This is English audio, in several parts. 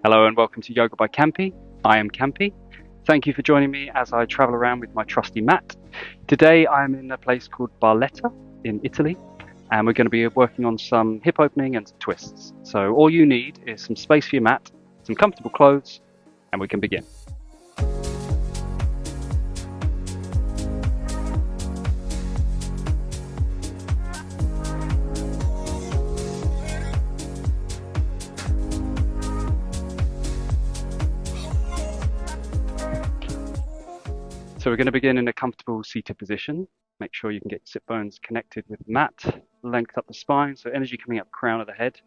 Hello and welcome to Yoga by Campi. I am Campi. Thank you for joining me as I travel around with my trusty mat. Today I'm in a place called Barletta in Italy, and we're going to be working on some hip opening and some twists. So all you need is some space for your mat, some comfortable clothes, and we can begin. So we're going to begin in a comfortable seated position. Make sure you can get your sit bones connected with the mat, length up the spine, so energy coming up the crown of the head.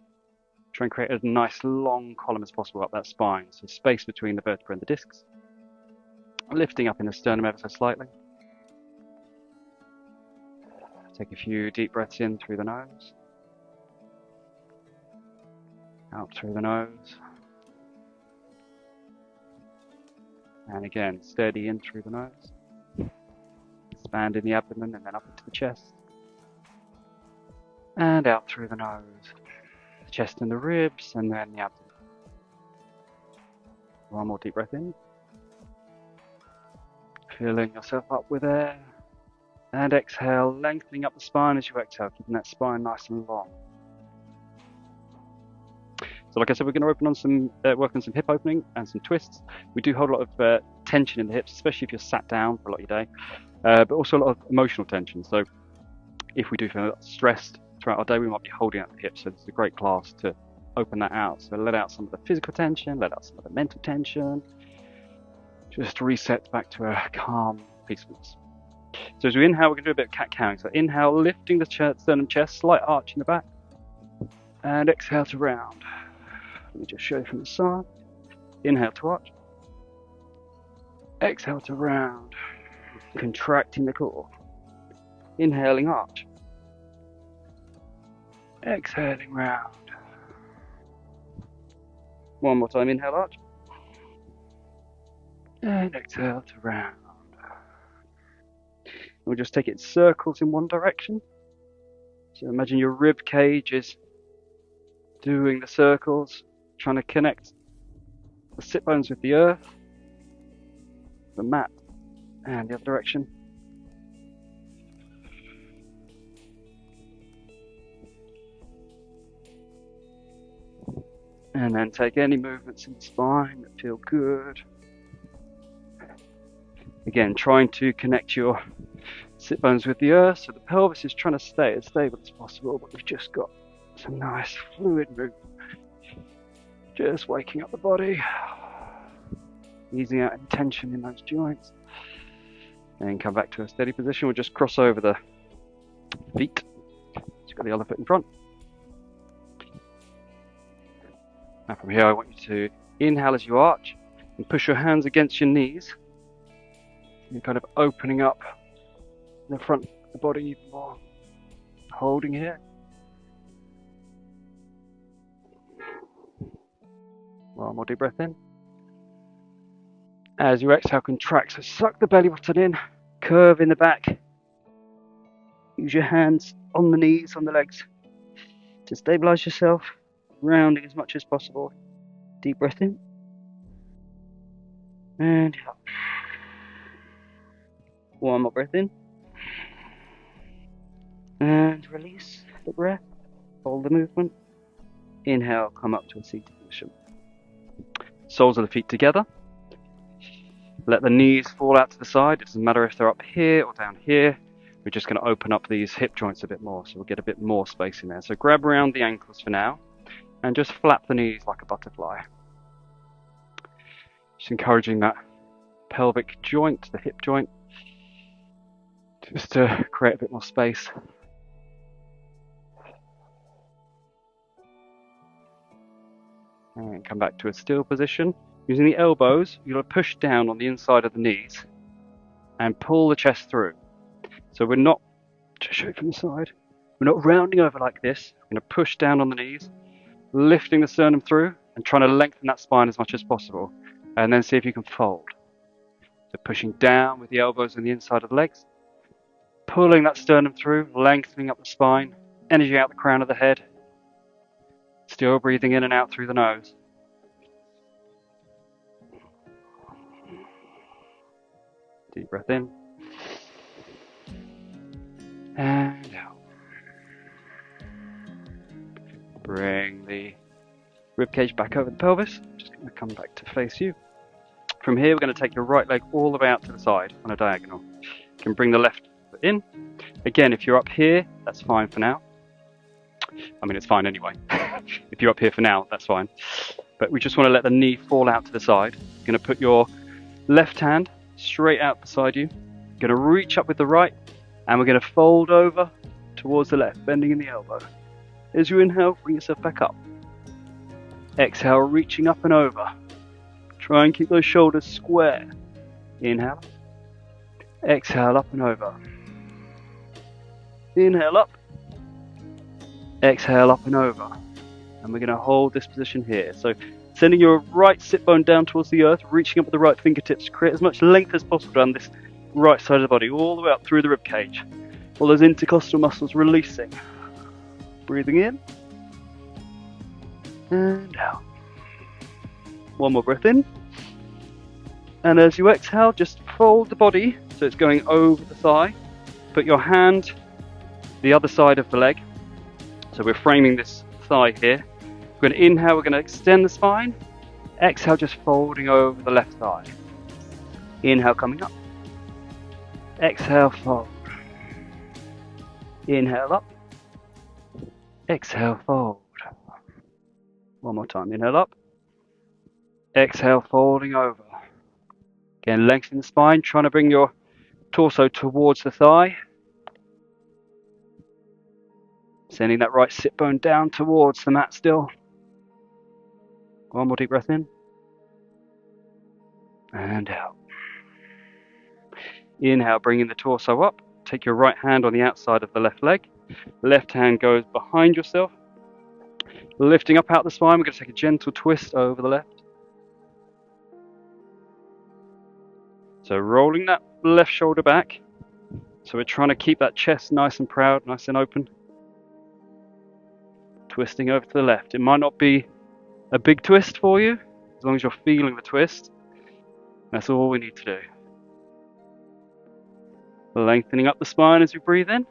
Try and create a nice long column as possible up that spine, so space between the vertebrae and the discs. Lifting up in the sternum ever so slightly. Take a few deep breaths in through the nose, out through the nose, and again steady in through the nose, expanding the abdomen and then up into the chest, and out through the nose, the chest and the ribs, and then the abdomen. One more deep breath in, filling yourself up with air, and exhale, lengthening up the spine as you exhale, keeping that spine nice and long. So like I said, we're going to work on some hip opening and some twists. We do hold a lot of tension in the hips, especially if you're sat down for a lot of your day, but also a lot of emotional tension. So if we do feel stressed throughout our day, we might be holding out the hips. So this is a great class to open that out. So let out some of the physical tension, let out some of the mental tension, just reset back to a calm peacefulness. So as we inhale, we're going to do a bit of cat-cowing. So inhale, lifting the sternum chest, slight arch in the back, and exhale to round. Let me just show you from the side. Inhale to arch. Exhale to round. Contracting the core. Inhaling arch. Exhaling round. One more time, inhale arch. And exhale to round. We'll just take it in circles in one direction. So imagine your rib cage is doing the circles, trying to connect the sit bones with the earth, the mat, and the other direction. And then take any movements in the spine that feel good. Again, trying to connect your sit bones with the earth, so the pelvis is trying to stay as stable as possible, but we've just got some nice fluid movement. Just waking up the body, easing out any tension in those joints, and come back to a steady position. We'll just cross over the feet. Just got the other foot in front. Now from here, I want you to inhale as you arch and push your hands against your knees. You're kind of opening up the front of the body even more. Holding here. One more deep breath in. As you exhale, contract. So suck the belly button in, curve in the back. Use your hands on the knees, on the legs to stabilize yourself, rounding as much as possible. Deep breath in. And out. One more breath in. And release the breath. Hold the movement. Inhale, come up to a seated position. Soles of the feet together. Let the knees fall out to the side. It doesn't matter if they're up here or down here. We're just going to open up these hip joints a bit more, so we'll get a bit more space in there. So grab around the ankles for now, and just flap the knees like a butterfly. Just encouraging that pelvic joint, the hip joint, just to create a bit more space. And come back to a still position. Using the elbows, you're going to push down on the inside of the knees and pull the chest through. So we're not, just show you from the side, we're not rounding over like this. We're going to push down on the knees, lifting the sternum through and trying to lengthen that spine as much as possible. And then see if you can fold. So pushing down with the elbows on the inside of the legs, pulling that sternum through, lengthening up the spine, energy out the crown of the head. Still breathing in and out through the nose. Deep breath in. And out. Bring the ribcage back over the pelvis. Just going to come back to face you. From here, we're going to take your right leg all the way out to the side on a diagonal. You can bring the left foot in. Again, if you're up here, that's fine for now. I mean, it's fine anyway. If you're up here for now, that's fine. But we just want to let the knee fall out to the side. You're going to put your left hand straight out beside you. You're going to reach up with the right, and we're going to fold over towards the left, bending in the elbow. As you inhale, bring yourself back up. Exhale, reaching up and over. Try and keep those shoulders square. Inhale. Exhale, up and over. Inhale up. Exhale, up and over. And we're going to hold this position here. So sending your right sit bone down towards the earth, reaching up with the right fingertips. Create as much length as possible down this right side of the body, all the way up through the rib cage. All those intercostal muscles releasing. Breathing in. And out. One more breath in. And as you exhale, just fold the body so it's going over the thigh. Put your hand the other side of the leg. So we're framing this thigh here. We're going to inhale, we're going to extend the spine. Exhale, just folding over the left thigh. Inhale, coming up. Exhale, fold. Inhale up. Exhale, fold. One more time. Inhale up. Exhale, folding over. Again, lengthen the spine, trying to bring your torso towards the thigh. Sending that right sit bone down towards the mat still. One more deep breath in. And out. Inhale, bringing the torso up. Take your right hand on the outside of the left leg. Left hand goes behind yourself. Lifting up out the spine, we're going to take a gentle twist over the left. So rolling that left shoulder back. So we're trying to keep that chest nice and proud, nice and open. Twisting over to the left. It might not be a big twist for you, as long as you're feeling the twist. That's all we need to do. Lengthening up the spine as we breathe in.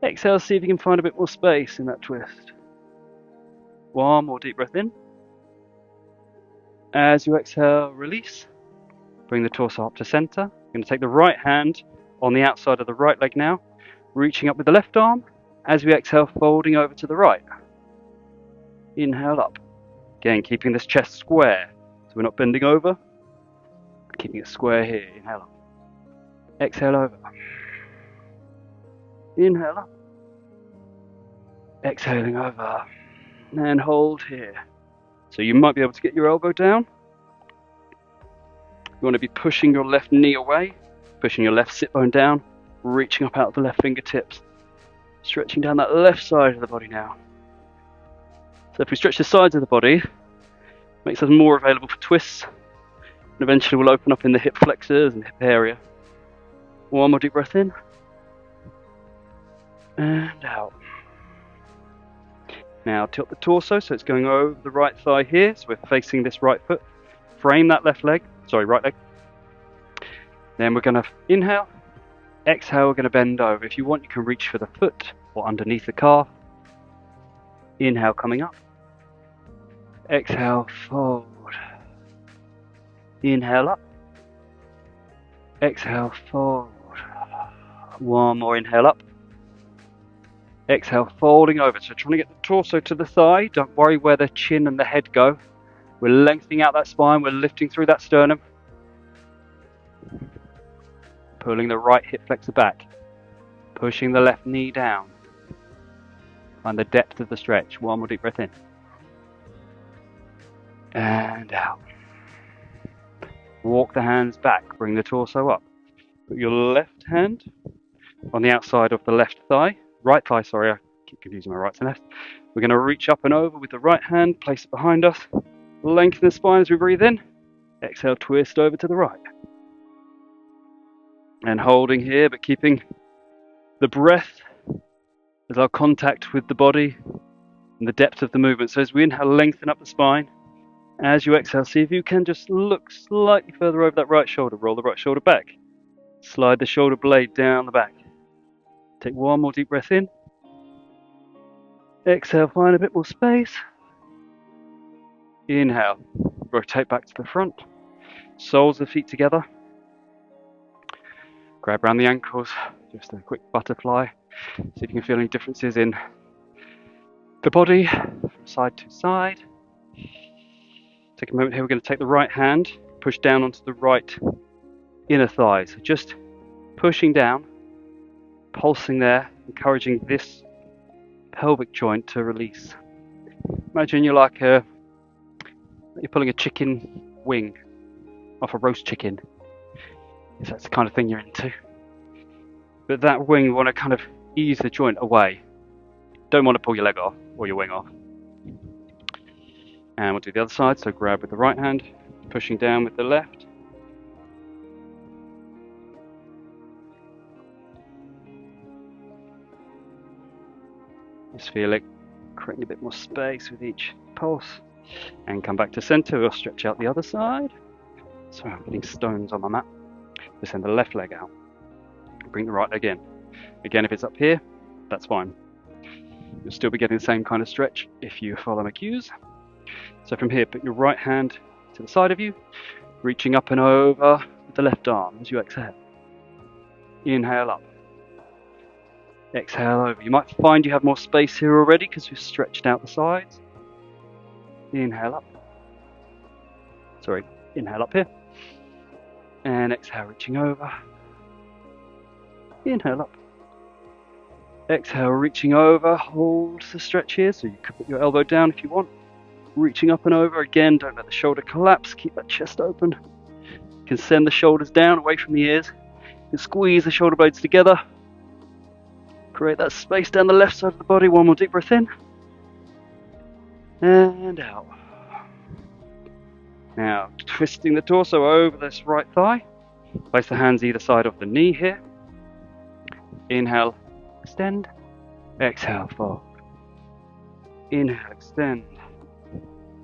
Exhale, see if you can find a bit more space in that twist. One more deep breath in. As you exhale, release. Bring the torso up to center. You're going to take the right hand on the outside of the right leg now, reaching up with the left arm. As we exhale, folding over to the right. Inhale up. Again, keeping this chest square, so we're not bending over. Keeping it square here. Inhale up. Exhale over. Inhale up. Exhaling over. And hold here. So you might be able to get your elbow down. You want to be pushing your left knee away, pushing your left sit bone down, reaching up out of the left fingertips, stretching down that left side of the body now. So if we stretch the sides of the body, it makes us more available for twists, and eventually we'll open up in the hip flexors and hip area. One more deep breath in, and out. Now tilt the torso so it's going over the right thigh here, so we're facing this right foot. Frame that right leg. Then we're going to inhale, exhale, we're going to bend over. If you want, you can reach for the foot or underneath the calf. Inhale, coming up. Exhale, fold. Inhale up. Exhale, fold. One more inhale up. Exhale, folding over. So trying to get the torso to the thigh. Don't worry where the chin and the head go. We're lengthening out that spine. We're lifting through that sternum. Pulling the right hip flexor back. Pushing the left knee down. Find the depth of the stretch. One more deep breath in. And out. Walk the hands back. Bring the torso up. Put your left hand on the outside of the left thigh. Right thigh, sorry. I keep confusing my right and left. We're going to reach up and over with the right hand. Place it behind us. Lengthen the spine as we breathe in. Exhale, twist over to the right. And holding here, but keeping the breath as our contact with the body and the depth of the movement. So as we inhale, lengthen up the spine. As you exhale, see if you can just look slightly further over that right shoulder. Roll the right shoulder back. Slide the shoulder blade down the back. Take one more deep breath in. Exhale, find a bit more space. Inhale, rotate back to the front. Soles of the feet together. Grab around the ankles, just a quick butterfly. See if you can feel any differences in the body from side to side. Take a moment here, we're going to take the right hand, push down onto the right inner thigh. So just pushing down, pulsing there, encouraging this pelvic joint to release. Imagine you're pulling a chicken wing off a roast chicken, if that's the kind of thing you're into. But that wing, you want to kind of ease the joint away. Don't want to pull your leg off or your wing off. And we'll do the other side, so grab with the right hand, pushing down with the left. Just feel it creating a bit more space with each pulse. And come back to center, we'll stretch out the other side. Sorry, I'm getting stones on my mat. Just send the left leg out. Bring the right leg in. Again, if it's up here, that's fine. You'll still be getting the same kind of stretch if you follow my cues. So from here, put your right hand to the side of you, reaching up and over with the left arm as you exhale. Inhale up. Exhale over. You might find you have more space here already because we've stretched out the sides. Inhale up. Sorry, inhale up here. And exhale, reaching over. Inhale up. Exhale, reaching over. Hold the stretch here, so you can put your elbow down if you want. Reaching up and over. Again, don't let the shoulder collapse. Keep that chest open. You can send the shoulders down, away from the ears. You can squeeze the shoulder blades together. Create that space down the left side of the body. One more deep breath in. And out. Now, twisting the torso over this right thigh. Place the hands either side of the knee here. Inhale, extend. Exhale, fold. Inhale, extend.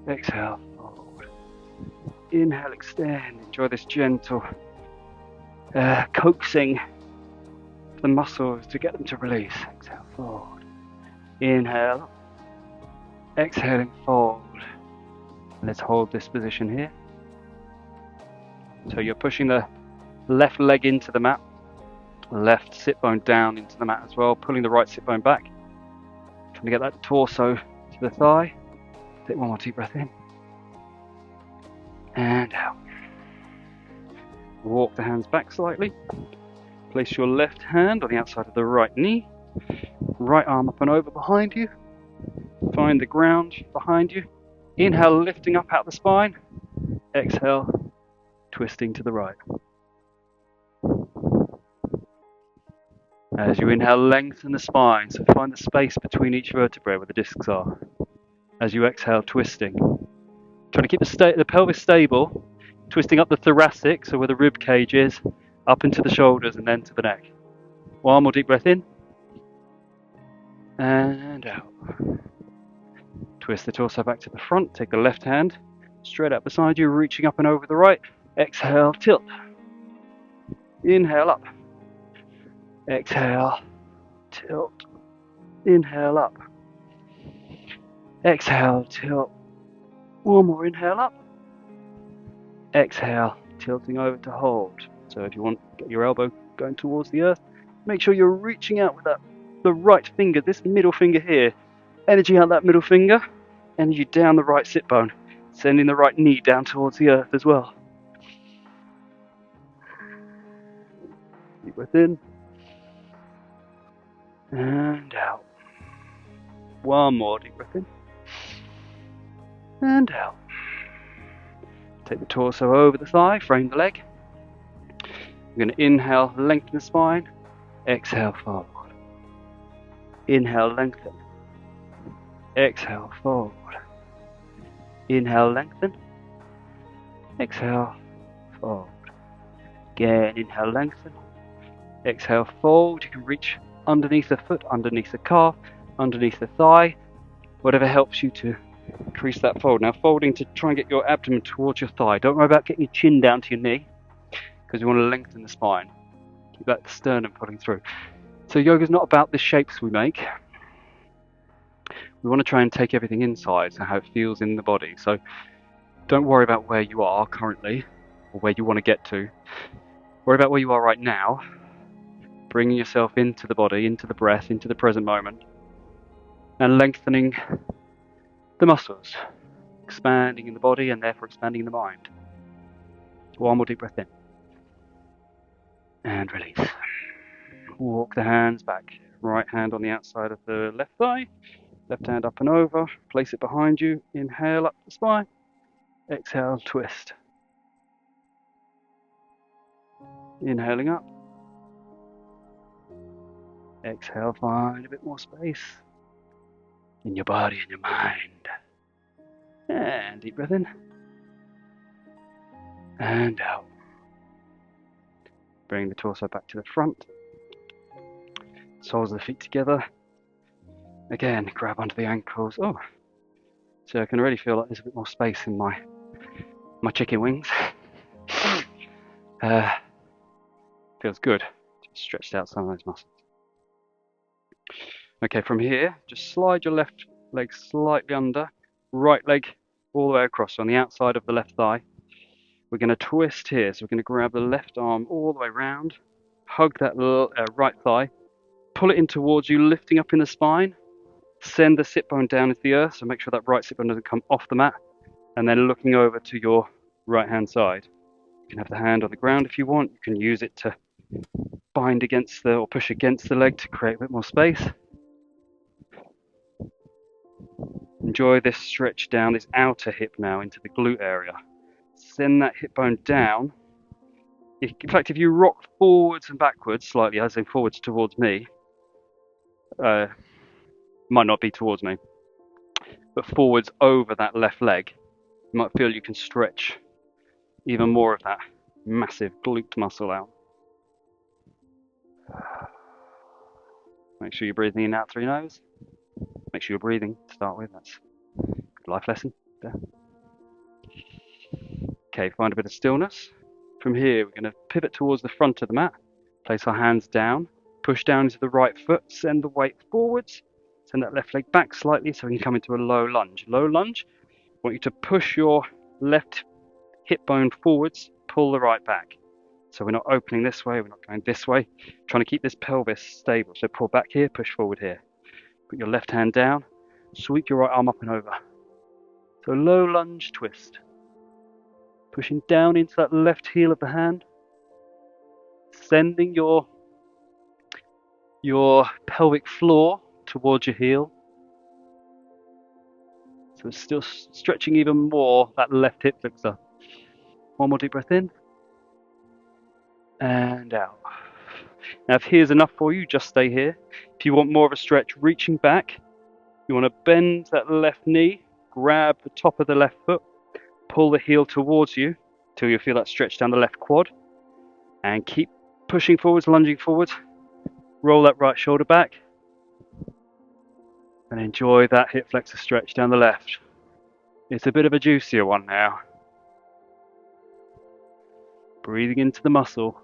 Exhale, fold. Inhale, extend. Enjoy this gentle coaxing the muscles to get them to release. Exhale, fold. Inhale. Exhaling, fold. Let's hold this position here. So you're pushing the left leg into the mat, left sit bone down into the mat as well, pulling the right sit bone back. Trying to get that torso to the thigh. Take one more deep breath in. And out. Walk the hands back slightly. Place your left hand on the outside of the right knee. Right arm up and over behind you. Find the ground behind you. Inhale, lifting up out the spine. Exhale, twisting to the right. As you inhale, lengthen the spine, so find the space between each vertebrae where the discs are. As you exhale, twisting. Trying to keep the pelvis stable, twisting up the thoracic, so where the rib cage is, up into the shoulders and then to the neck. One more deep breath in. And out. Twist the torso back to the front. Take the left hand straight out beside you, reaching up and over the right. Exhale, tilt. Inhale up. Exhale, tilt. Inhale up. Exhale, tilt. One more inhale up. Exhale, tilting over to hold. So if you want to get your elbow going towards the earth, make sure you're reaching out with the right finger, this middle finger here. Energy out that middle finger, energy down the right sit bone, sending the right knee down towards the earth as well. Deep breath in. And out. One more deep breath in. And out. Take the torso over the thigh, frame the leg. We're going to inhale, lengthen the spine. Exhale, fold. Inhale, lengthen. Exhale, fold. Inhale, lengthen. Exhale, fold. Again, inhale, lengthen. Exhale, fold. You can reach underneath the foot, underneath the calf, underneath the thigh, whatever helps you to increase that fold. Now, folding to try and get your abdomen towards your thigh. Don't worry about getting your chin down to your knee, because you want to lengthen the spine. Let the sternum pulling through. So yoga's not about the shapes we make. We want to try and take everything inside, so how it feels in the body. So don't worry about where you are currently or where you want to get to. Worry about where you are right now, bringing yourself into the body, into the breath, into the present moment, and lengthening the muscles, expanding in the body and therefore expanding in the mind. One more deep breath in. And release. Walk the hands back. Right hand on the outside of the left thigh. Left hand up and over. Place it behind you. Inhale up the spine. Exhale, twist. Inhaling up. Exhale, find a bit more space in your body and your mind. And deep breath in. And out. Bring the torso back to the front. Soles of the feet together. Again, grab onto the ankles. Oh, so I can already feel like there's a bit more space in my chicken wings. Feels good. Just stretched out some of those muscles. Okay, from here, just slide your left leg slightly under, right leg all the way across. So on the outside of the left thigh, we're going to twist here. So we're going to grab the left arm all the way round, hug that right thigh, pull it in towards you, lifting up in the spine, send the sit bone down into the earth. So make sure that right sit bone doesn't come off the mat, and then looking over to your right hand side. You can have the hand on the ground if you want. You can use it to bind against or push against the leg to create a bit more space. Enjoy this stretch down this outer hip now into the glute area. Send that hip bone down. In fact, if you rock forwards and backwards slightly, as in forwards towards me, might not be towards me, but forwards over that left leg, you might feel you can stretch even more of that massive glute muscle out. Make sure you're breathing in out through your nose. Make sure you're breathing to start with. That's a good life lesson there. Okay, find a bit of stillness. From here, we're going to pivot towards the front of the mat. Place our hands down. Push down into the right foot. Send the weight forwards. Send that left leg back slightly so we can come into a low lunge. Low lunge, I want you to push your left hip bone forwards. Pull the right back. So we're not opening this way. We're not going this way. Trying to keep this pelvis stable. So pull back here, push forward here. Put your left hand down, sweep your right arm up and over. So low lunge twist. Pushing down into that left heel of the hand. Sending your pelvic floor towards your heel. So it's still stretching even more that left hip flexor. One more deep breath in. And out. Now if here's enough for you, just stay here. If you want more of a stretch, reaching back, you want to bend that left knee, grab the top of the left foot, pull the heel towards you till you feel that stretch down the left quad, and keep pushing forwards, lunging forwards. Roll that right shoulder back, and enjoy that hip flexor stretch down the left. It's a bit of a juicier one now. Breathing into the muscle.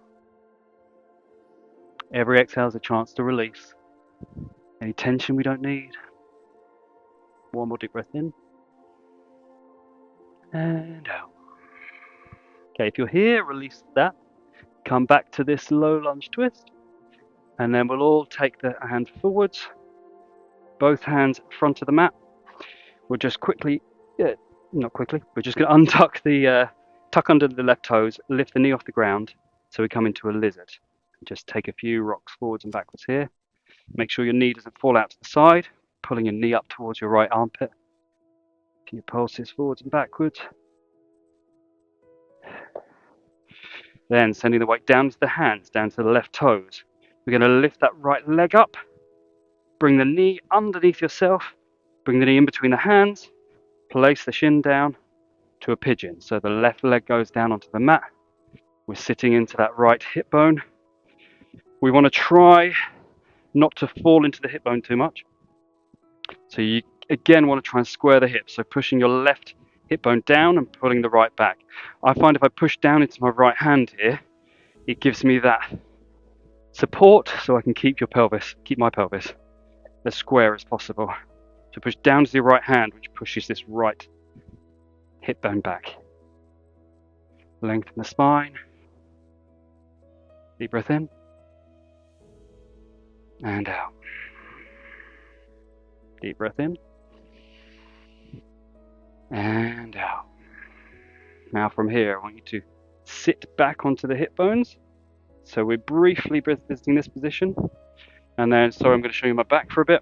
Every exhale is a chance to release any tension we don't need. One more deep breath in. And out. Okay, if you're here, release that. Come back to this low lunge twist. And then we'll all take the hand forwards. Both hands in front of the mat. We'll just quickly, not quickly, we're just going to untuck the, tuck under the left toes, lift the knee off the ground. So we come into a lizard. Just take a few rocks forwards and backwards here. Make sure your knee doesn't fall out to the side. Pulling your knee up towards your right armpit. A few pulses forwards and backwards. Then sending the weight down to the hands, down to the left toes. We're going to lift that right leg up. Bring the knee underneath yourself. Bring the knee in between the hands. Place the shin down to a pigeon. So the left leg goes down onto the mat. We're sitting into that right hip bone. We want to try not to fall into the hip bone too much. So you again want to try and square the hips. So pushing your left hip bone down and pulling the right back. I find if I push down into my right hand here, it gives me that support so I can keep my pelvis as square as possible. So push down to the right hand, which pushes this right hip bone back. Lengthen the spine. Deep breath in and out. Deep breath in and out. Now from here, I want you to sit back onto the hip bones. So we're briefly visiting this position. And then, I'm going to show you my back for a bit.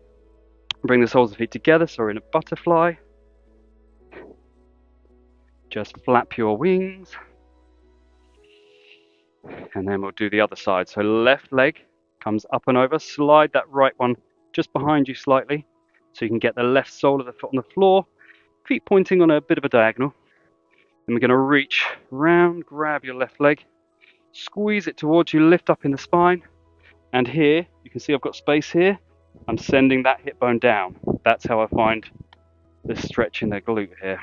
Bring the soles of the feet together, so we're in a butterfly. Just flap your wings. And then we'll do the other side. So left leg comes up and over. Slide that right one just behind you slightly, so you can get the left sole of the foot on the floor. Feet pointing on a bit of a diagonal. Then we're going to reach round, grab your left leg, squeeze it towards you, lift up in the spine. And here, you can see I've got space here. I'm sending that hip bone down. That's how I find the stretch in the glute here.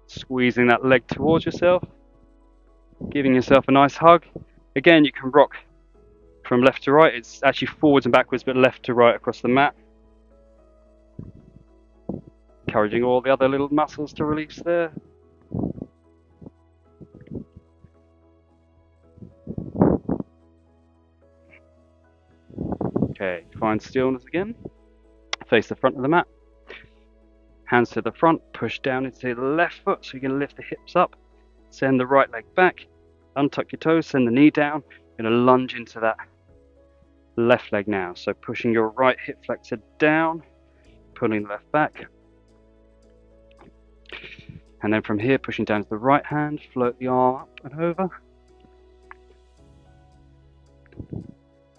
Squeezing that leg towards yourself, giving yourself a nice hug. Again, you can rock from left to right. It's actually forwards and backwards, but left to right across the mat. Encouraging all the other little muscles to release there. Okay, find stillness again. Face the front of the mat. Hands to the front, push down into the left foot so you can lift the hips up. Send the right leg back. Untuck your toes, send the knee down. You're going to lunge into that left leg now. So pushing your right hip flexor down, pulling the left back. And then from here, pushing down to the right hand, float the arm up and over.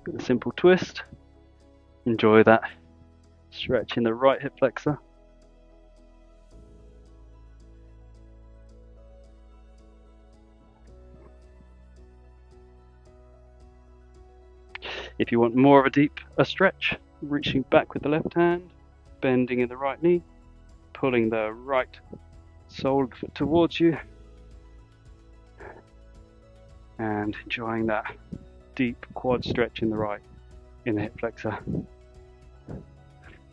With a simple twist. Enjoy that stretch in the right hip flexor. If you want more of a stretch, reaching back with the left hand, bending in the right knee, pulling the right sole of the foot towards you, and enjoying that deep quad stretch in the hip flexor.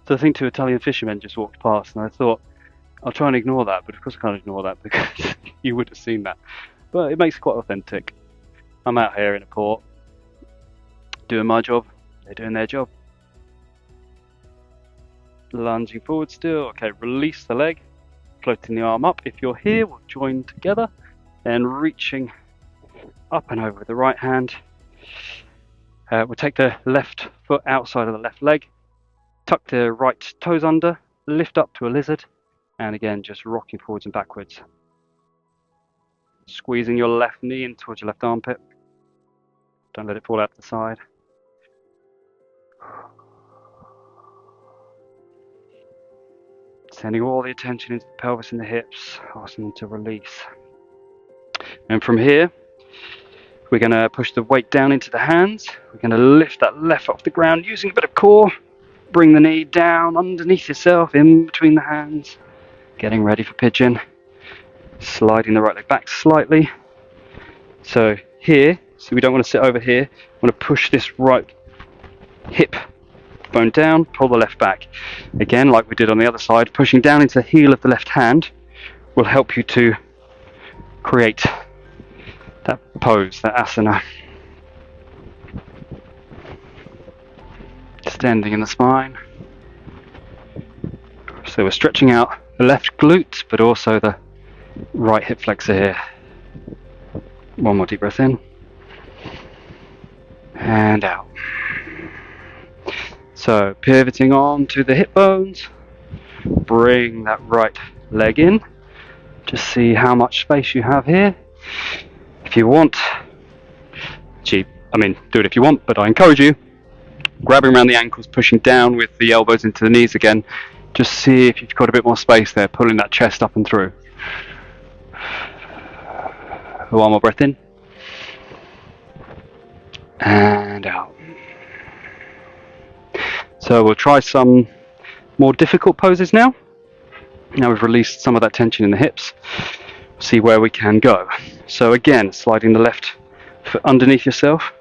So I think two Italian fishermen just walked past, and I thought, I'll try and ignore that, but of course I can't ignore that because you would have seen that. But it makes it quite authentic. I'm out here in a port, doing my job, they're doing their job. Lunging forward still. Okay, release the leg, floating the arm up. If you're here, we'll join together, then reaching up and over with the right hand. We'll take the left foot outside of the left leg, tuck the right toes under, lift up to a lizard, and again just rocking forwards and backwards. Squeezing your left knee in towards your left armpit. Don't let it fall out to the side. Sending all the attention into the pelvis and the hips, asking them to release. And from here, we're going to push the weight down into the hands. We're going to lift that left off the ground using a bit of core. Bring the knee down underneath yourself, in between the hands. Getting ready for pigeon. Sliding the right leg back slightly. So here, so we don't want to sit over here. We want to push this right hip bone down, pull the left back. Again, like we did on the other side, pushing down into the heel of the left hand will help you to create that pose, that asana. Extending in the spine. So we're stretching out the left glute, but also the right hip flexor here. One more deep breath in. And out. So pivoting on to the hip bones. Bring that right leg in. Just see how much space you have here. If you want, do it if you want, but I encourage you, grabbing around the ankles, pushing down with the elbows into the knees again. Just see if you've got a bit more space there, pulling that chest up and through. One more breath in. And out. So we'll try some more difficult poses now. Now we've released some of that tension in the hips. See where we can go. So again, sliding the left foot underneath yourself,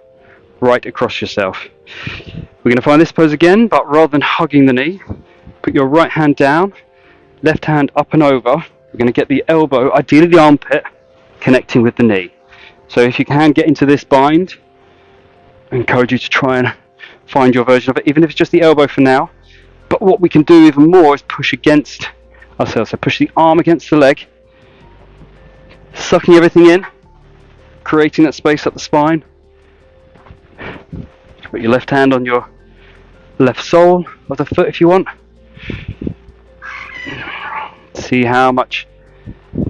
right across yourself. We're going to find this pose again, but rather than hugging the knee, put your right hand down, left hand up and over. We're going to get the elbow, ideally the armpit, connecting with the knee. So if you can get into this bind, I encourage you to try and find your version of it, even if it's just the elbow for now. But what we can do even more is push against ourselves. So push the arm against the leg, sucking everything in, creating that space up the spine. Put your left hand on your left sole of the foot if you want. See how much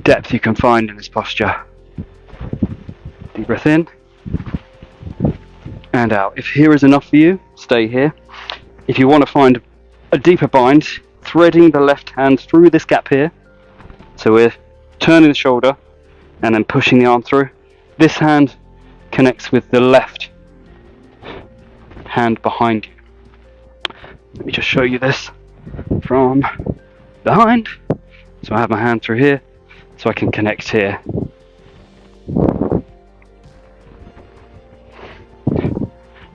depth you can find in this posture. Deep breath in and out. If here is enough for you, stay here. If you want to find a deeper bind, threading the left hand through this gap here. So we're turning the shoulder and then pushing the arm through. This hand connects with the left hand behind you. Let me just show you this from behind. So I have my hand through here, so I can connect here.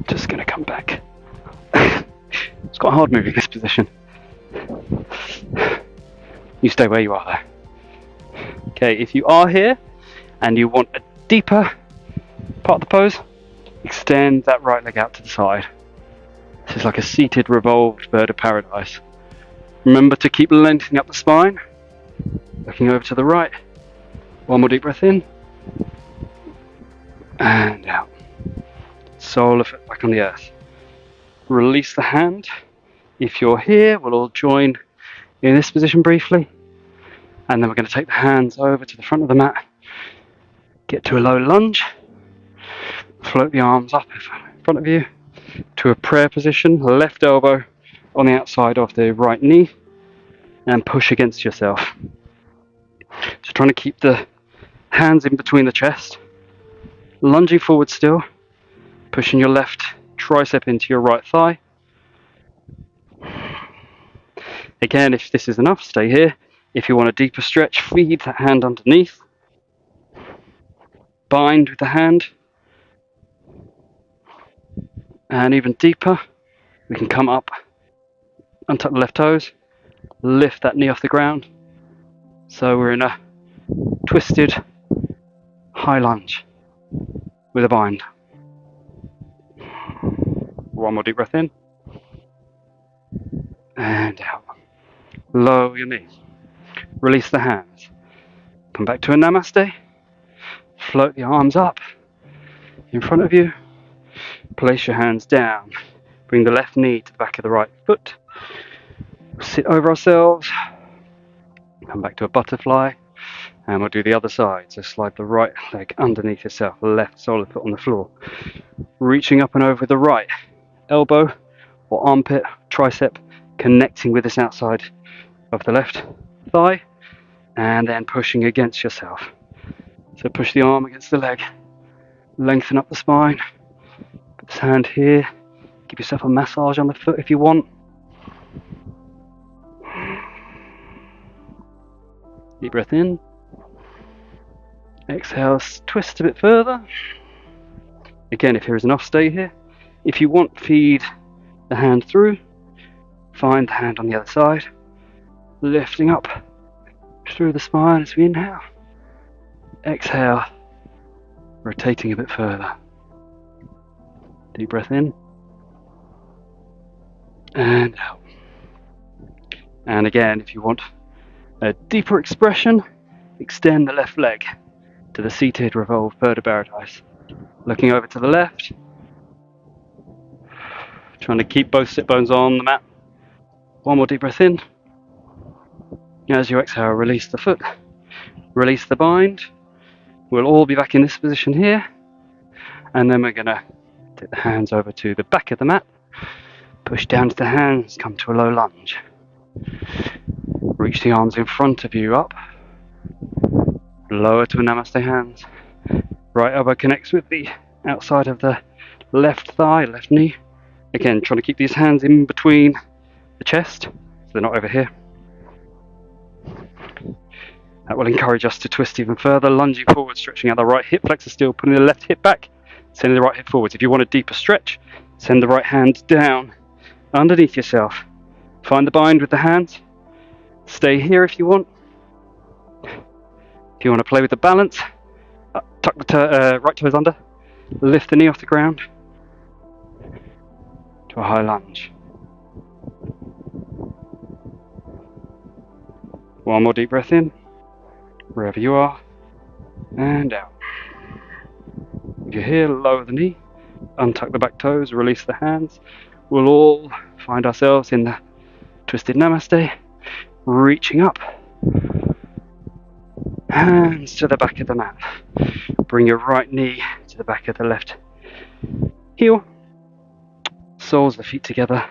Just going to come back. It's quite hard moving this position. You stay where you are there. Okay, if you are here and you want a deeper part of the pose, extend that right leg out to the side. This is like a seated revolved bird of paradise. Remember to keep lengthening up the spine, looking over to the right. One more deep breath in and out. Sole of foot back on the earth. Release the hand. If you're here, we'll all join in this position briefly, and then we're going to take the hands over to the front of the mat, get to a low lunge, float the arms up in front of you to a prayer position, left elbow on the outside of the right knee, and push against yourself. So trying to keep the hands in between the chest, lunging forward still, pushing your left tricep into your right thigh. Again, if this is enough, stay here. If you want a deeper stretch, feed that hand underneath. Bind with the hand. And even deeper, we can come up, untuck the left toes, lift that knee off the ground. So we're in a twisted high lunge with a bind. One more deep breath in and out. Lower your knees. Release the hands. Come back to a namaste. Float the arms up in front of you. Place your hands down. Bring the left knee to the back of the right foot. Sit over ourselves. Come back to a butterfly. And we'll do the other side. So slide the right leg underneath yourself. Left sole of the foot on the floor. Reaching up and over the right elbow or armpit, tricep, connecting with this outside of the left thigh, and then pushing against yourself. So push the arm against the leg, lengthen up the spine, put this hand here, give yourself a massage on the foot if you want. Deep breath in, exhale, twist a bit further. Again, if here is enough, stay here. If you want, feed the hand through, find the hand on the other side, lifting up through the spine as we inhale. Exhale, rotating a bit further. Deep breath in and out. And again, if you want a deeper expression, extend the left leg to the seated revolved bird of paradise. Looking over to the left, trying to keep both sit bones on the mat. One more deep breath in. As you exhale, release the foot, release the bind. We'll all be back in this position here, and then we're going to take the hands over to the back of the mat, push down to the hands, come to a low lunge. Reach the arms in front of you up, lower to a namaste hands. Right elbow connects with the outside of the left thigh, left knee. Again, trying to keep these hands in between the chest, so they're not over here. That will encourage us to twist even further, lunging forward, stretching out the right hip flexor still, putting the left hip back, sending the right hip forwards. If you want a deeper stretch, send the right hand down underneath yourself. Find the bind with the hands. Stay here if you want. If you want to play with the balance, tuck the right toes under, lift the knee off the ground to a high lunge. One more deep breath in, wherever you are, and out. If you're here, lower the knee, untuck the back toes, release the hands. We'll all find ourselves in the twisted namaste, reaching up. Hands to the back of the mat. Bring your right knee to the back of the left heel. Soles of the feet together.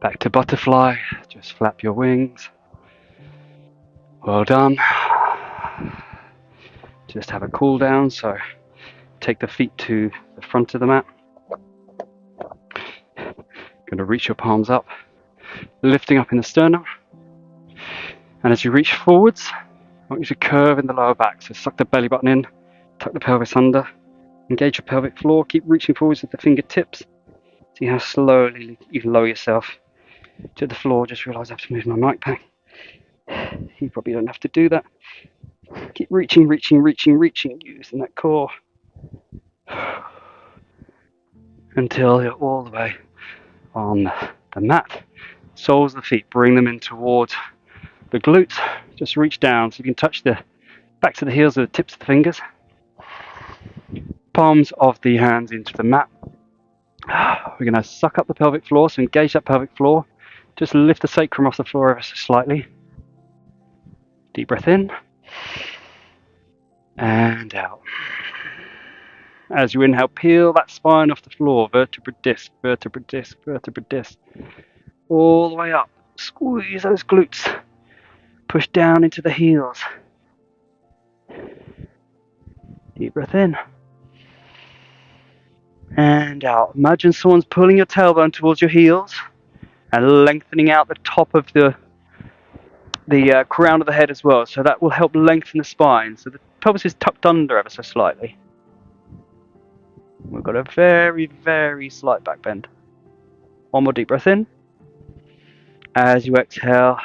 Back to butterfly. Just flap your wings. Well done. Just have a cool down, so take the feet to the front of the mat. Going to reach your palms up, lifting up in the sternum. And as you reach forwards, I want you to curve in the lower back. So suck the belly button in, tuck the pelvis under, engage your pelvic floor, keep reaching forwards with the fingertips. See how slowly you can lower yourself to the floor. Just realise I have to move my mic back. You probably don't have to do that. Keep reaching, using that core until you're all the way on the mat. Soles of the feet, bring them in towards the glutes. Just reach down so you can touch the backs of the heels with the tips of the fingers. Palms of the hands into the mat. We're going to suck up the pelvic floor, so engage that pelvic floor. Just lift the sacrum off the floor ever so slightly. Deep breath in and out. As you inhale, peel that spine off the floor, vertebra disc, vertebra disc, vertebra disc, all the way up. Squeeze those glutes. Push down into the heels. Deep breath in and out. Imagine someone's pulling your tailbone towards your heels and lengthening out the top of the crown of the head as well. So that will help lengthen the spine. So the pelvis is tucked under ever so slightly. We've got a very, very slight back bend. One more deep breath in. As you exhale,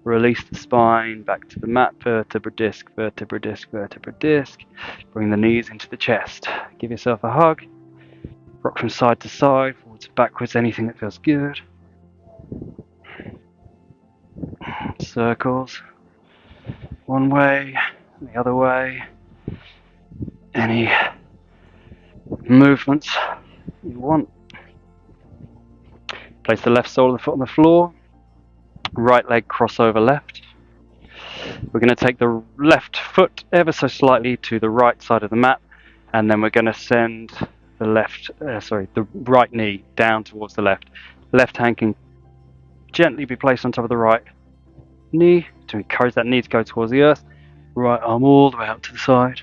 release the spine back to the mat. Vertebra disc, vertebra disc, vertebra disc. Bring the knees into the chest. Give yourself a hug. Rock from side to side, forwards and backwards, anything that feels good. Circles. One way, the other way. Any movements you want. Place the left sole of the foot on the floor. Right leg cross over left. We're going to take the left foot ever so slightly to the right side of the mat, and then we're going to send the right knee down towards the left. Left hand can gently be placed on top of the right knee to encourage that knee to go towards the earth. Right arm all the way out to the side.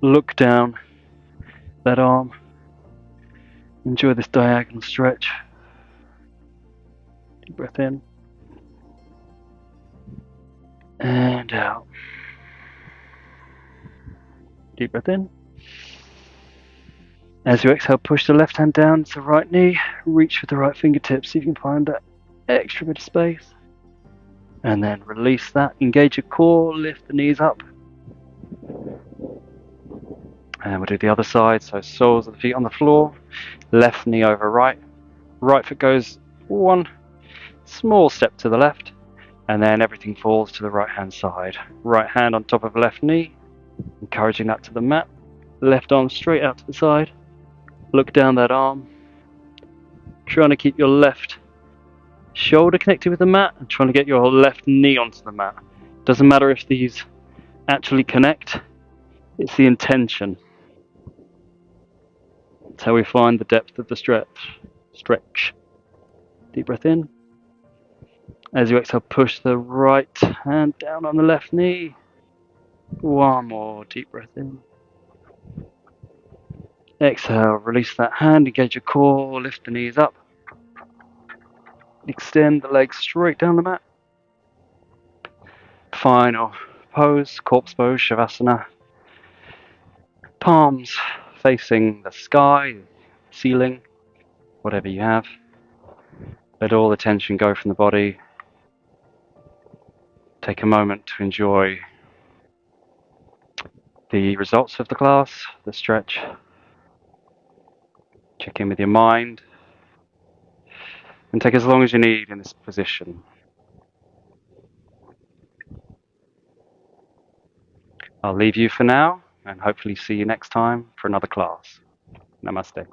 Look down that arm. Enjoy this diagonal stretch. Deep breath in and out. Deep breath in. As you exhale, push the left hand down to the right knee. Reach with the right fingertips so you can find that extra bit of space. And then release that. Engage your core, lift the knees up. And we'll do the other side. So soles of the feet on the floor. Left knee over right. Right foot goes one small step to the left. And then everything falls to the right hand side. Right hand on top of left knee. Encouraging that to the mat. Left arm straight out to the side. Look down that arm. Trying to keep your left shoulder connected with the mat and trying to get your left knee onto the mat. Doesn't matter if these actually connect, it's the intention. That's how we find the depth of the stretch. Deep breath in. As you exhale, push the right hand down on the left knee. One more deep breath in. Exhale, release that hand, engage your core, lift the knees up. Extend the legs straight down the mat. Final pose, corpse pose, shavasana. Palms facing the sky, ceiling, whatever you have. Let all the tension go from the body. Take a moment to enjoy the results of the class, the stretch. Check in with your mind. And take as long as you need in this position. I'll leave you for now and hopefully see you next time for another class. Namaste.